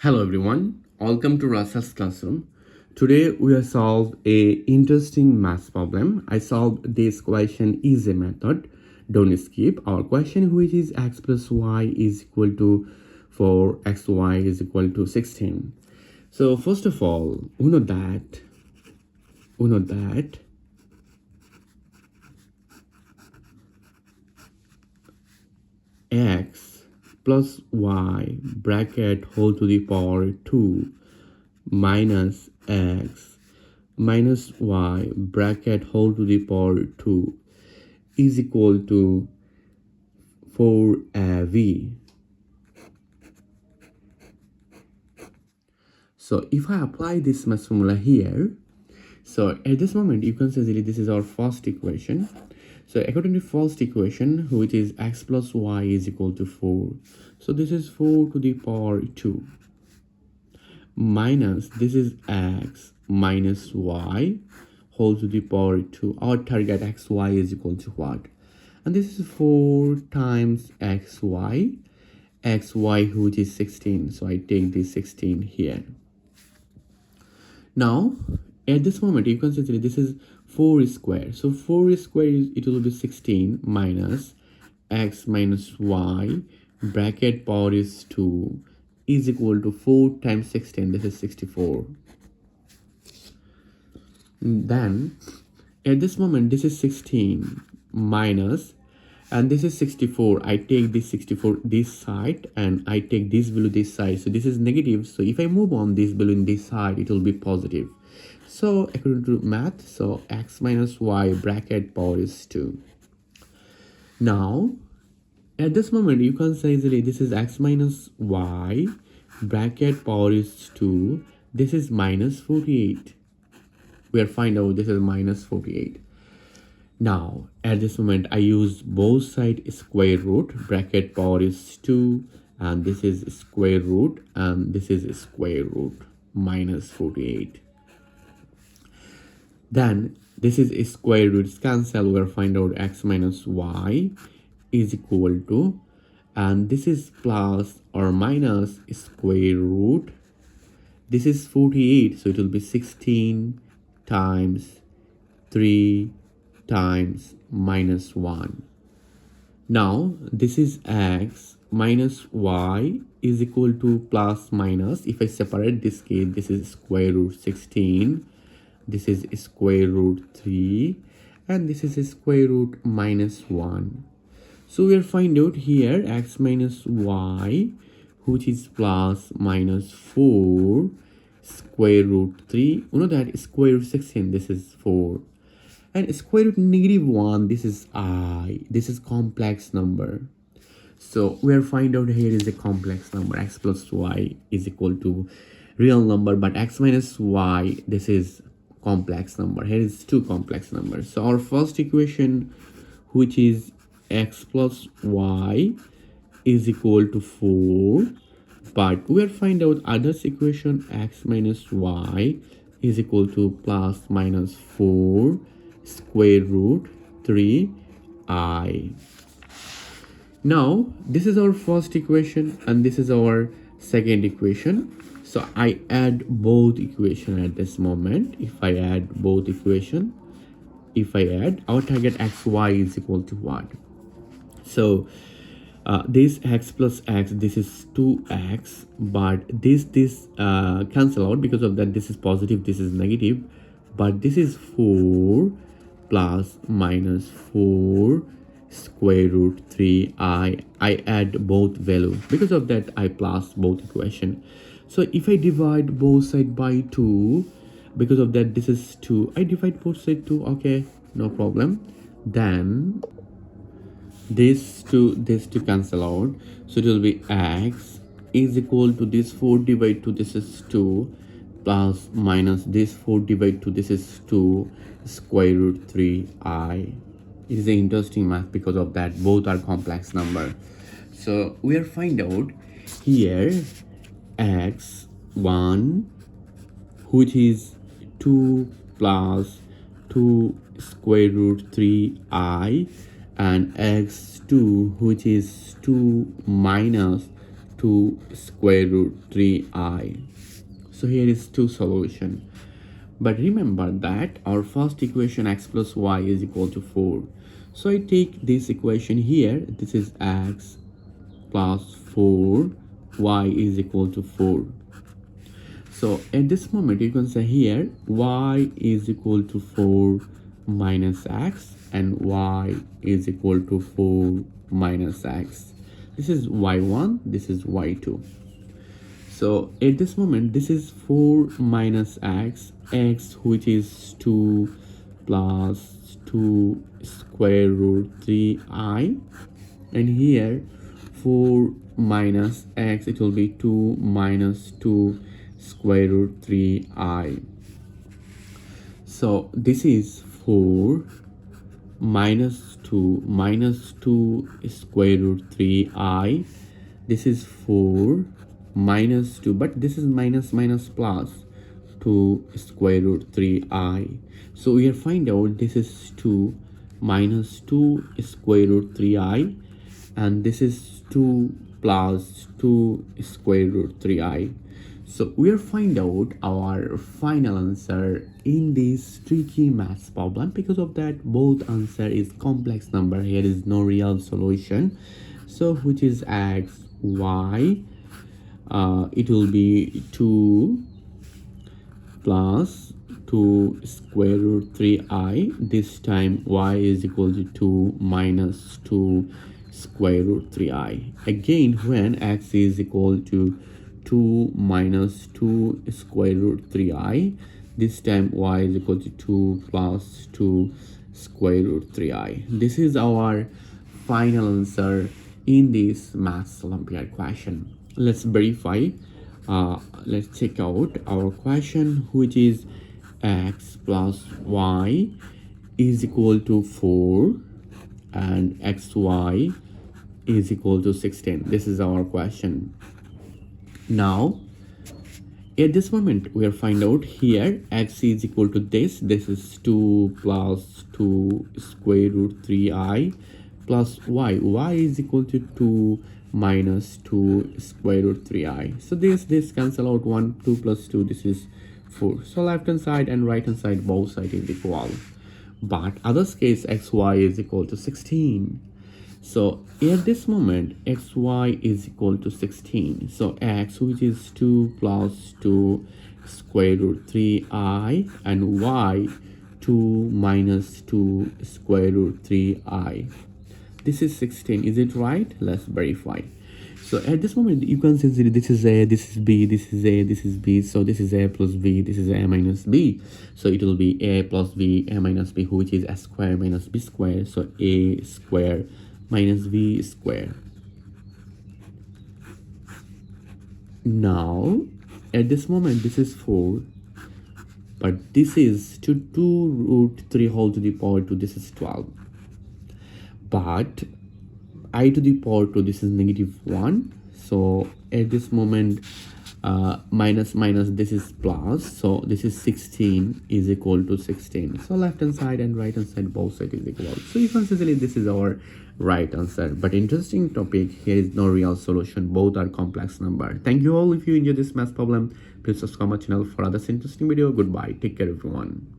Hello everyone, welcome to Rashel's classroom. Today we have solved a interesting math problem. I solved this question is a method. Don't skip. Our question, which is x plus y is equal to 4xy is equal to 16. So first of all, we know that x plus y bracket whole to the power 2 minus x minus y bracket whole to the power 2 is equal to 4av. So if I apply this math formula here, so at this moment you can say that this is our first equation. So according to first equation, which is x plus y is equal to 4, so this is 4 to the power 2 minus this is x minus y whole to the power 2. Our target xy is equal to what? And this is 4 times xy which is 16, so I take this 16 here. Now at this moment you can see that this is 4 square, so 4 square is, it will be 16 minus x minus y bracket power is 2 is equal to 4 times 16, this is 64. Then at this moment this is 16 minus, and this is 64. I take this 64 this side and I take this value this side, so this is negative, so if I move on this value in this side it will be positive. So according to math, so x minus y bracket power is 2. Now at this moment you can say easily this is x minus y bracket power is 2, this is minus 48. We are find out this is minus 48. Now at this moment I use both side square root, bracket power is 2 and this is square root and this is square root minus 48. Then this is square roots cancel, we'll find out x minus y is equal to, and this is plus or minus square root, this is 48, so it will be 16 times 3 times minus 1. Now this is x minus y is equal to plus minus, if I separate this case, this is square root 16, this is square root 3 and this is square root minus 1. So we'll find out here x minus y, which is plus minus 4 square root 3. You know that square root 16, this is 4. And square root negative 1, this is I. This is complex number. So we'll find out here is a complex number. X plus y is equal to real number, but x minus y, this is complex number. Here is two complex numbers. So our first equation, which is x plus y is equal to 4, but we'll find out other equation x minus y is equal to plus minus 4 square root 3i. Now this is our first equation and this is our second equation. So I add both equation at this moment. If I add both equation, if I add, our target xy is equal to what? So this x plus x, this is 2x, but this cancel out, because of that this is positive, this is negative, but this is 4 plus minus 4 square root 3i. I add both value, because of that I plus both equation. So if I divide both side by 2, because of that this is 2, I divide both side 2, okay, no problem. Then this to cancel out, so it will be x is equal to this 4 divided to this is 2 plus minus this 4 divided to this is 2 square root 3i. It is an interesting math, because of that both are complex number. So we are find out here x1, which is 2 plus 2 square root 3i, and x2, which is 2 minus to square root 3i. So here is two solution. But remember that our first equation x plus y is equal to 4. So I take this equation here. This is x plus 4, y is equal to 4. So at this moment you can say here y is equal to 4 minus x and y is equal to 4 minus x. This is y1, this is y2. So at this moment this is 4 minus x, x which is 2 plus 2 square root 3i, and here 4 minus x, it will be 2 minus 2 square root 3i. So this is 4 minus 2 square root 3i. This is 4 minus 2, but this is minus plus 2 square root 3i. So we are find out this is 2 minus 2 square root 3i, and this is 2 plus 2 square root 3i. So we are find out our final answer in this tricky maths problem. Because of that, both answer is complex number. Here is no real solution. So which is x, y, it will be 2 plus 2 square root 3i. This time y is equal to 2 minus 2 square root 3i. Again, when x is equal to 2 minus 2 square root 3i, this time y is equal to 2 plus 2 square root 3i. This is our final answer in this maths Olympiad question. Let's verify. Let's check out our question, which is x plus y is equal to 4 and xy is equal to 16. This is our question. Now at this moment we are find out here x is equal to this is 2 plus 2 square root 3i plus y is equal to 2 minus 2 square root 3i. So this cancel out, 1 2 plus 2, this is 4. So left hand side and right hand side both side is equal, but others case xy is equal to 16. So at this moment xy is equal to 16. So x, which is 2 plus 2 square root 3i, and y 2 minus 2 square root 3i. This is 16. Is it right? Let's verify. So at this moment you can see this is a, this is b, this is a, this is b. So this is a plus b, this is a minus b. So it will be a plus b, a minus b, which is a square minus b square. So a square minus b square. Now at this moment this is 4, but this is 2 root 3 whole to the power 2, this is 12. But I to the power 2, this is negative 1. So at this moment minus this is plus, so this is 16 is equal to 16. So left hand side and right hand side both side is equal. So you can see this is our right answer. But interesting topic, here is no real solution, both are complex number. Thank you all. If you enjoyed this math problem, please subscribe my channel for other interesting video. Goodbye, take care everyone.